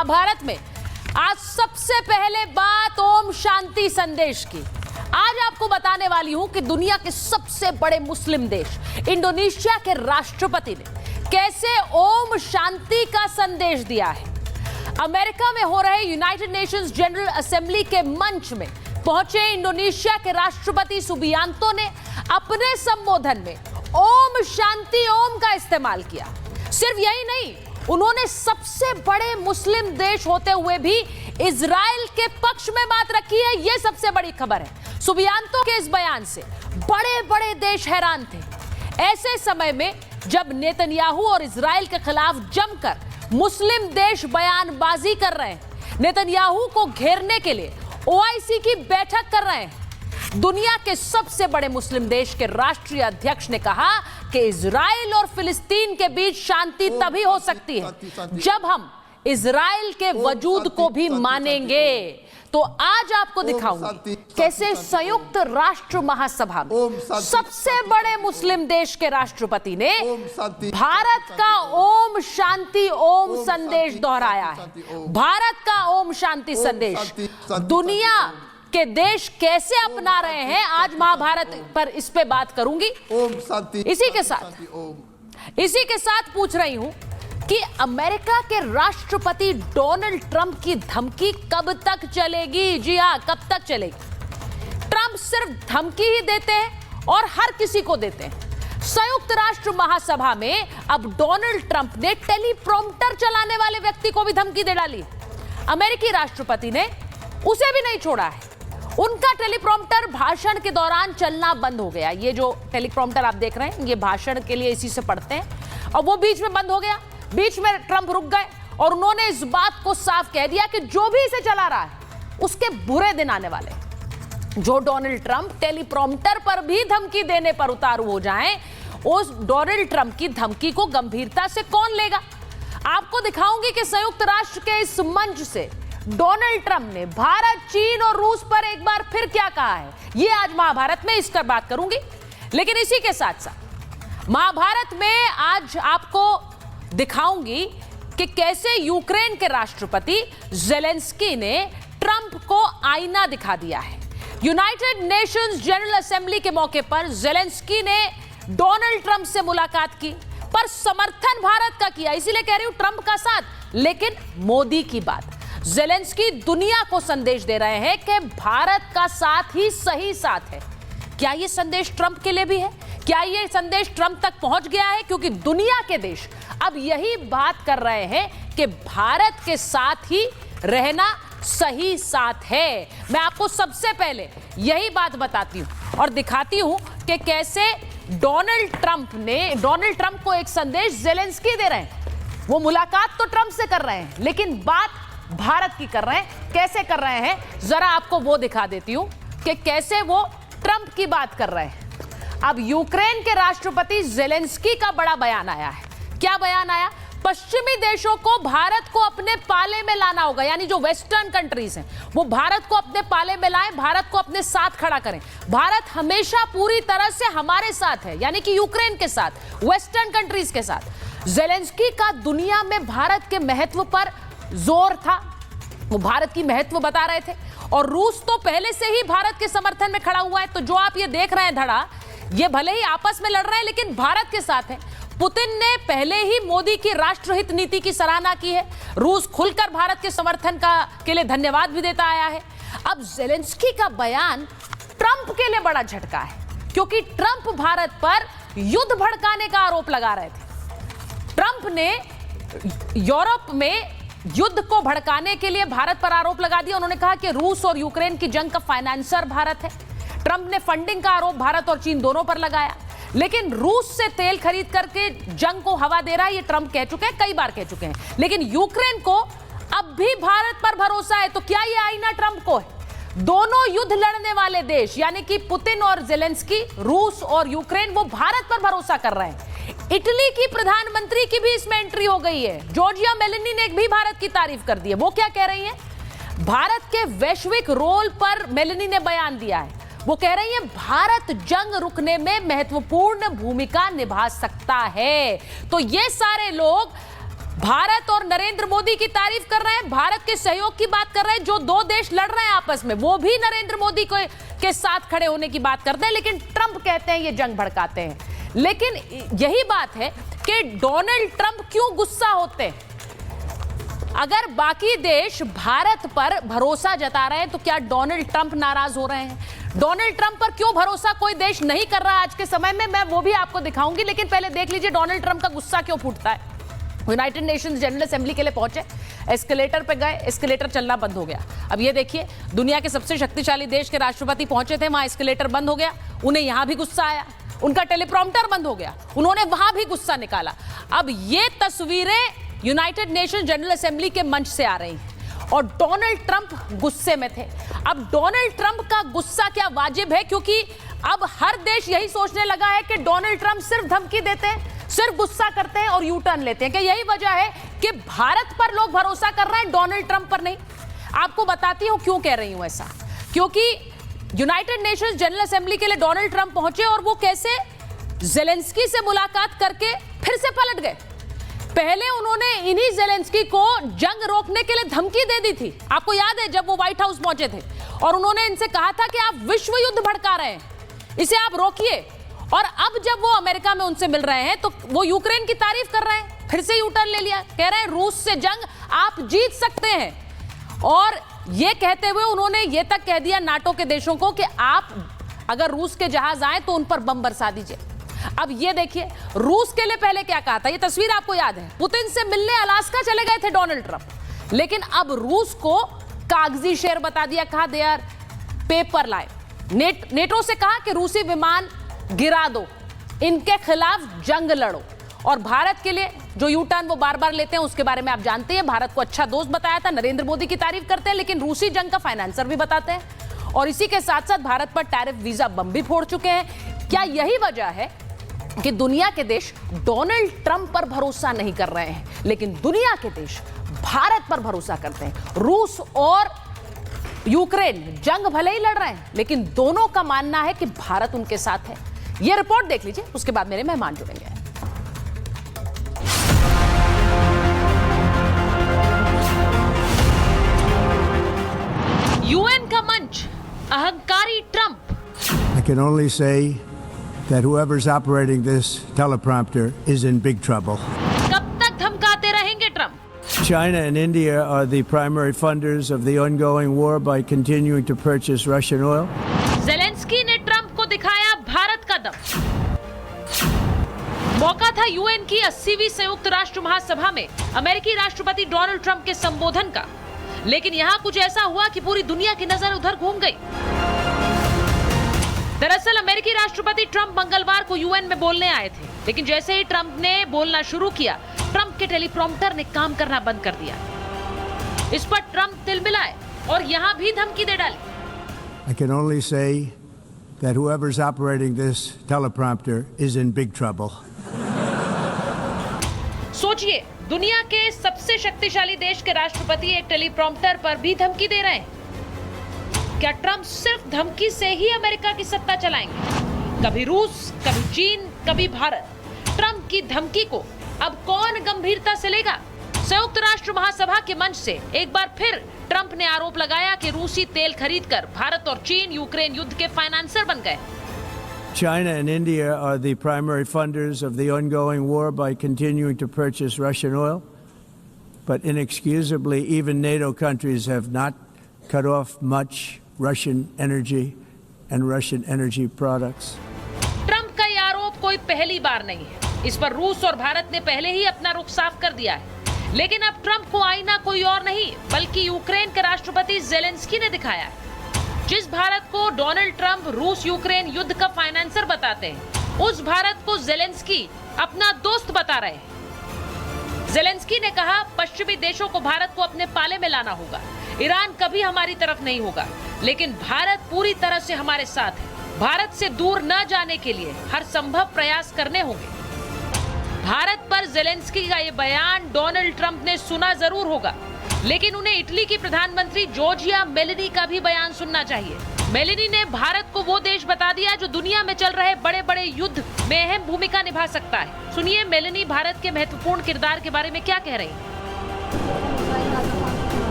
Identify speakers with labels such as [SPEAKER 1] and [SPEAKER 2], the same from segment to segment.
[SPEAKER 1] महाभारत में आज सबसे पहले बात ओम शांति संदेश की। आज आपको बताने वाली हूं कि दुनिया के सबसे बड़े मुस्लिम देश इंडोनेशिया के राष्ट्रपति ने कैसे ओम शांति का संदेश दिया है। अमेरिका में हो रहे यूनाइटेड नेशंस जनरल असेंबली के मंच में पहुंचे इंडोनेशिया के राष्ट्रपति सुबियांतो ने अपने संबोधन में ओम शांति ओम का इस्तेमाल किया। सिर्फ यही नहीं, उन्होंने सबसे बड़े मुस्लिम देश होते हुए भी इजराइल के पक्ष में बात रखी है। यह सबसे बड़ी खबर है। सुबियांतो के इस बयान से बड़े बड़े देश हैरान थे। ऐसे समय में जब नेतन्याहू और इजराइल के खिलाफ जमकर मुस्लिम देश बयानबाजी कर रहे हैं, नेतन्याहू को घेरने के लिए ओआईसी की बैठक कर रहे हैं, दुनिया के सबसे बड़े मुस्लिम देश के राष्ट्रीय अध्यक्ष ने कहा कि इजराइल और फिलिस्तीन के बीच शांति तभी हो सकती है जब हम इजराइल के वजूद को भी मानेंगे। तो आज आपको दिखाऊंगी कैसे संयुक्त राष्ट्र महासभा में सबसे बड़े मुस्लिम देश के राष्ट्रपति ने भारत का ओम शांति ओम संदेश दोहराया है। भारत का ओम शांति संदेश दुनिया के देश कैसे अपना रहे हैं, आज महाभारत पर इस पे बात करूंगी। इसी के साथ पूछ रही हूं कि अमेरिका के राष्ट्रपति डोनाल्ड ट्रंप की धमकी कब तक चलेगी। जी हां, कब तक चलेगी। ट्रंप सिर्फ धमकी ही देते हैं और हर किसी को देते हैं। संयुक्त राष्ट्र महासभा में अब डोनाल्ड ट्रंप ने टेलीप्रॉम्प्टर चलाने वाले व्यक्ति को भी धमकी दे डाली। अमेरिकी राष्ट्रपति ने उसे भी नहीं छोड़ा है। उनका टेलीप्रॉम्प्टर भाषण के दौरान चलना बंद हो गया। ये जो टेलीप्रॉम्प्टर आप देख रहे हैं, ये भाषण के लिए इसी से पढ़ते हैं, और वो बीच में बंद हो गया। बीच में ट्रंप रुक गए और उन्होंने इस बात को साफ कह दिया कि जो भी इसे चला रहा है उसके बुरे दिन आने वाले। जो डोनाल्ड ट्रंप टेलीप्रॉम्प्टर पर भी धमकी देने पर उतारू हो जाएं, उस डोनाल्ड ट्रंप की धमकी को गंभीरता से कौन लेगा। आपको दिखाऊंगी कि संयुक्त राष्ट्र के इस मंच से डोनाल्ड ट्रंप ने भारत, चीन और रूस पर एक बार फिर क्या कहा है। यह आज महाभारत में इस पर बात करूंगी। लेकिन इसी के साथ साथ महाभारत में आज आपको दिखाऊंगी कि कैसे यूक्रेन के राष्ट्रपति ज़ेलेंस्की ने ट्रंप को आईना दिखा दिया है। यूनाइटेड नेशंस जनरल असेंबली के मौके पर ज़ेलेंस्की ने डोनाल्ड ट्रंप से मुलाकात की, पर समर्थन भारत का किया। इसीलिए कह रही हूं ट्रंप का साथ, लेकिन मोदी की बात। ज़ेलेंस्की दुनिया को संदेश दे रहे हैं कि भारत का साथ ही सही साथ है। क्या यह संदेश ट्रंप के लिए भी है? क्या यह संदेश ट्रंप तक पहुंच गया है? क्योंकि दुनिया के देश अब यही बात कर रहे हैं कि भारत के साथ ही रहना सही साथ है। मैं आपको सबसे पहले यही बात बताती हूं और दिखाती हूं कि कैसे डोनाल्ड ट्रंप को एक संदेश ज़ेलेंस्की दे रहे हैं। वो मुलाकात तो ट्रंप से कर रहे हैं, लेकिन बात भारत की कर रहे हैं। कैसे कर रहे हैं, जरा आपको वो दिखा देती हूं कि कैसे वो ट्रंप की बात कर रहे हैं। अब यूक्रेन के राष्ट्रपति ज़ेलेंस्की का बड़ा बयान आया है। क्या बयान आया? पश्चिमी देशों को भारत को अपने पाले में लाना होगा, यानी जो वेस्टर्न कंट्रीज हैं वो भारत को अपने पाले में लाएं, भारत को अपने साथ खड़ा करें। भारत हमेशा पूरी तरह से हमारे साथ है, यानी कि यूक्रेन के साथ, वेस्टर्न कंट्रीज के साथ। ज़ेलेंस्की का दुनिया में भारत के महत्व पर जोर था। वो भारत की महत्व बता रहे थे, और रूस तो पहले से ही भारत के समर्थन में खड़ा हुआ है। तो जो आप ये देख रहे हैं धड़ा, ये भले ही आपस में लड़ रहे हैं लेकिन भारत के साथ है। पुतिन ने पहले ही मोदी की राष्ट्रहित नीति की सराहना की है। रूस खुलकर भारत के समर्थन के लिए धन्यवाद भी देता आया है। अब ज़ेलेंस्की का बयान ट्रंप के लिए बड़ा झटका है, क्योंकि ट्रंप भारत पर युद्ध भड़काने का आरोप लगा रहे थे। ट्रंप ने यूरोप में युद्ध को भड़काने के लिए भारत पर आरोप लगा दिया। उन्होंने कहा कि रूस और यूक्रेन की जंग का फाइनेंसर भारत है। ट्रंप ने फंडिंग का आरोप भारत और चीन दोनों पर लगाया। लेकिन रूस से तेल खरीद करके जंग को हवा दे रहा है, ये ट्रंप कह चुके हैं, कई बार कह चुके हैं। लेकिन यूक्रेन को अब भी भारत पर भरोसा है। तो क्या ये आईना ट्रंप को है? दोनों युद्ध लड़ने वाले देश, यानी कि पुतिन और ज़ेलेंस्की, रूस और यूक्रेन, वो भारत पर भरोसा कर रहे हैं। इटली की प्रधानमंत्री की भी इसमें एंट्री हो गई है। जॉर्जिया मेलोनी ने भी भारत की तारीफ कर दी है। वो क्या कह रही हैं? भारत के वैश्विक रोल पर मेलोनी ने बयान दिया है। वो कह रही है भारत जंग रुकने में महत्वपूर्ण भूमिका निभा सकता है। तो ये सारे लोग भारत और नरेंद्र मोदी की तारीफ कर रहे हैं, भारत के सहयोग की बात कर रहे हैं। जो दो देश लड़ रहे हैं आपस में, वो भी नरेंद्र मोदी के साथ खड़े होने की बात करते हैं, लेकिन ट्रंप कहते हैं ये जंग भड़काते हैं। लेकिन यही बात है कि डोनाल्ड ट्रंप क्यों गुस्सा होते हैं? अगर बाकी देश भारत पर भरोसा जता रहे हैं तो क्या डोनाल्ड ट्रंप नाराज हो रहे हैं? डोनाल्ड ट्रंप पर क्यों भरोसा कोई देश नहीं कर रहा आज के समय में, मैं वो भी आपको दिखाऊंगी। लेकिन पहले देख लीजिए डोनाल्ड ट्रंप का गुस्सा क्यों फूटता है। यूनाइटेड नेशंस जनरल असेंबली के लिए पहुंचे, एस्केलेटर पे गए, एस्केलेटर चलना बंद हो गया। अब ये देखिए, दुनिया के सबसे शक्तिशाली देश के राष्ट्रपति पहुंचे थे, वहां एस्केलेटर बंद हो गया, उन्हें यहां भी गुस्सा आया। उनका टेलीप्रॉम्प्टर बंद हो गया, उन्होंने वहां भी गुस्सा निकाला। अब ये तस्वीरें यूनाइटेड नेशन जनरल असेंबली के मंच से आ रही हैं और डोनाल्ड ट्रंप गुस्से में थे। अब डोनाल्ड ट्रंप का गुस्सा क्या वाजिब है? क्योंकि अब हर देश यही सोचने लगा है कि डोनाल्ड ट्रंप सिर्फ धमकी देते हैं, सिर्फ गुस्सा करते हैं और यू टर्न लेते हैं। क्या यही वजह है कि भारत पर लोग भरोसा कर रहे हैं, डोनाल्ड ट्रंप पर नहीं? आपको बताती हूं क्यों कह रही हूं ऐसा। क्योंकि यूनाइटेड नेशंस जनरल असेंबली के लिए डोनाल्ड ट्रंप पहुंचे और वो कैसे ज़ेलेंस्की से मुलाकात करके फिर से पलट गए। पहले उन्होंने इन्हीं ज़ेलेंस्की को जंग रोकने के लिए धमकी दे दी थी, आपको याद है, जब वो व्हाइट हाउस पहुंचे थे, और उन्होंने इनसे कहा था कि आप विश्व युद्ध भड़का रहे हैं, इसे आप रोकिए। और अब जब वो अमेरिका में उनसे मिल रहे हैं तो वो यूक्रेन की तारीफ कर रहे हैं, फिर से यू टर्न ले लिया, कह रहे हैं रूस से जंग आप जीत सकते हैं। और ये कहते हुए उन्होंने ये तक कह दिया नाटो के देशों को कि आप अगर रूस के जहाज आए तो उन पर बम बरसा दीजिए। अब ये देखिए, रूस के लिए पहले क्या कहा था, ये तस्वीर आपको याद है, पुतिन से मिलने अलास्का चले गए थे डोनाल्ड ट्रंप, लेकिन अब रूस को कागजी शेर बता दिया, कहा they are paper line. NATO से कहा कि रूसी विमान गिरा दो, इनके खिलाफ जंग लड़ो। और भारत के लिए जो यू टर्न वो बार बार लेते हैं, उसके बारे में आप जानते हैं, भारत को अच्छा दोस्त बताया था, नरेंद्र मोदी की तारीफ करते हैं, लेकिन रूसी जंग का फाइनेंसर भी बताते हैं। और इसी के साथ साथ भारत पर टैरिफ वीजा बम भी फोड़ चुके हैं। क्या यही वजह है कि दुनिया के देश डोनाल्ड ट्रंप पर भरोसा नहीं कर रहे हैं, लेकिन दुनिया के देश भारत पर भरोसा करते हैं? रूस और यूक्रेन जंग भले ही लड़ रहे हैं, लेकिन दोनों का मानना है कि भारत उनके साथ है। यह रिपोर्ट देख लीजिए, उसके बाद मेरे मेहमान जुड़ेंगे। यूएन का मंच, अहंकारी Trump.
[SPEAKER 2] I can only say that whoever's operating this teleprompter is in big trouble.
[SPEAKER 1] कब तक धमकाते रहेंगे Trump?
[SPEAKER 2] China and India are the primary funders of the ongoing war by continuing to purchase Russian oil.
[SPEAKER 1] Zelensky ने Trump को दिखाया भारत का दम। मौका था यूएन की 80वीं संयुक्त राष्ट्र महासभा में अमेरिकी राष्ट्रपति डोनाल्ड ट्रंप के संबोधन का, लेकिन यहाँ कुछ ऐसा हुआ कि पूरी दुनिया की नजर उधर घूम गई। दरअसल अमेरिकी राष्ट्रपति ट्रंप मंगलवार को यूएन में बोलने आए थे, लेकिन जैसे ही ट्रंप ने बोलना शुरू किया, ट्रंप के टेलीप्रॉम्प्टर ने काम करना बंद कर दिया। इस पर ट्रंप तिलमिलाए और यहाँ भी धमकी दे डाली।
[SPEAKER 2] I can only say that whoever's operating this teleprompter is in big trouble.
[SPEAKER 1] सोचिए, दुनिया के सबसे शक्तिशाली देश के राष्ट्रपति एक टेलीप्रॉम्प्टर पर भी धमकी दे रहे हैं। क्या ट्रंप सिर्फ धमकी से ही अमेरिका की सत्ता चलाएंगे? कभी रूस, कभी चीन, कभी भारत। ट्रंप की धमकी को अब कौन गंभीरता से लेगा? संयुक्त राष्ट्र महासभा के मंच से एक बार फिर ट्रंप ने आरोप लगाया कि रूसी तेल खरीदकर भारत और चीन यूक्रेन युद्ध के फाइनेंसर बन गए।
[SPEAKER 2] China and India are the primary funders of the ongoing war by continuing to purchase Russian oil. But inexcusably, even NATO countries have not cut off much Russian energy and Russian energy products.
[SPEAKER 1] Trump का यह आरोप कोई पहली बार नहीं है। इस पर रूस और भारत ने पहले ही अपना रुख साफ कर दिया है। लेकिन अब ट्रंप को आईना कोई और नहीं बल्कि यूक्रेन के राष्ट्रपति ज़ेलेंस्की ने दिखाया है। जिस भारत को डोनाल्ड ट्रंप रूस यूक्रेन युद्ध का फाइनेंसर बताते हैं, उस भारत को ज़ेलेंस्की अपना दोस्त बता रहे हैं। ज़ेलेंस्की ने कहा, पश्चिमी देशों को भारत को अपने पाले में लाना होगा। ईरान कभी हमारी तरफ नहीं होगा, लेकिन भारत पूरी तरह से हमारे साथ है। भारत से दूर न जाने के लिए हर संभव प्रयास करने होंगे। भारत पर ज़ेलेंस्की का ये बयान डोनाल्ड ट्रंप ने सुना जरूर होगा, लेकिन उन्हें इटली की प्रधानमंत्री जॉर्जिया मेलोनी का भी बयान सुनना चाहिए। मेलेनी ने भारत को वो देश बता दिया जो दुनिया में चल रहे बड़े बड़े युद्ध में अहम भूमिका निभा सकता है। सुनिए मेलेनी भारत के महत्वपूर्ण किरदार के बारे में क्या कह रही हैं।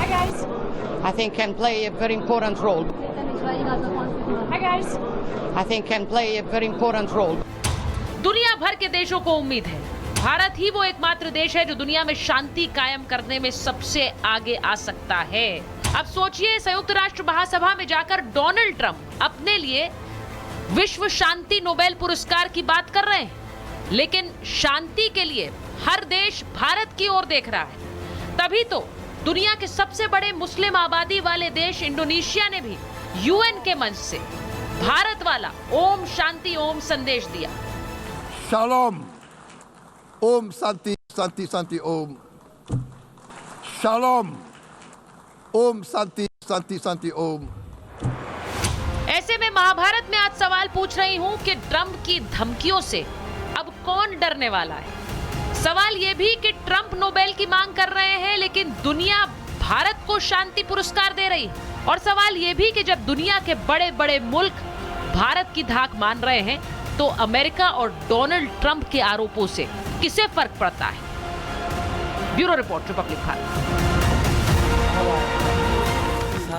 [SPEAKER 3] Hi guys.
[SPEAKER 4] I think can play a very important role.
[SPEAKER 3] Hi guys.
[SPEAKER 4] I think can play a very important role.
[SPEAKER 1] दुनिया भर के देशों को उम्मीद है भारत ही वो एकमात्र देश है जो दुनिया में शांति कायम करने में सबसे आगे आ सकता है। अब सोचिए संयुक्त राष्ट्र महासभा में जाकर डोनाल्ड ट्रंप अपने लिए विश्व शांति नोबेल पुरस्कार की बात कर रहे हैं, लेकिन शांति के लिए हर देश भारत की ओर देख रहा है। तभी तो दुनिया के सबसे बड़े मुस्लिम आबादी वाले देश इंडोनेशिया ने भी यूएन के मंच से भारत वाला ओम शांति ओम संदेश दिया।
[SPEAKER 5] Shalom. Om Santi, Santi, Santi, Om. Shalom. Om Santi, Santi, Santi, Om.
[SPEAKER 1] ऐसे में महाभारत में आज सवाल पूछ रही हूं कि ट्रंप की धमकियों से अब कौन डरने वाला है। सवाल यह भी कि ट्रंप नोबेल की मांग कर रहे हैं, लेकिन दुनिया भारत को शांति पुरस्कार दे रही है। और सवाल यह भी कि जब दुनिया के बड़े बड़े मुल्क भारत की धाक मान रहे हैं, तो अमेरिका और डोनाल्ड ट्रंप के आरोपों से किसे फर्क पड़ता है। Bureau report, Republic Bharat.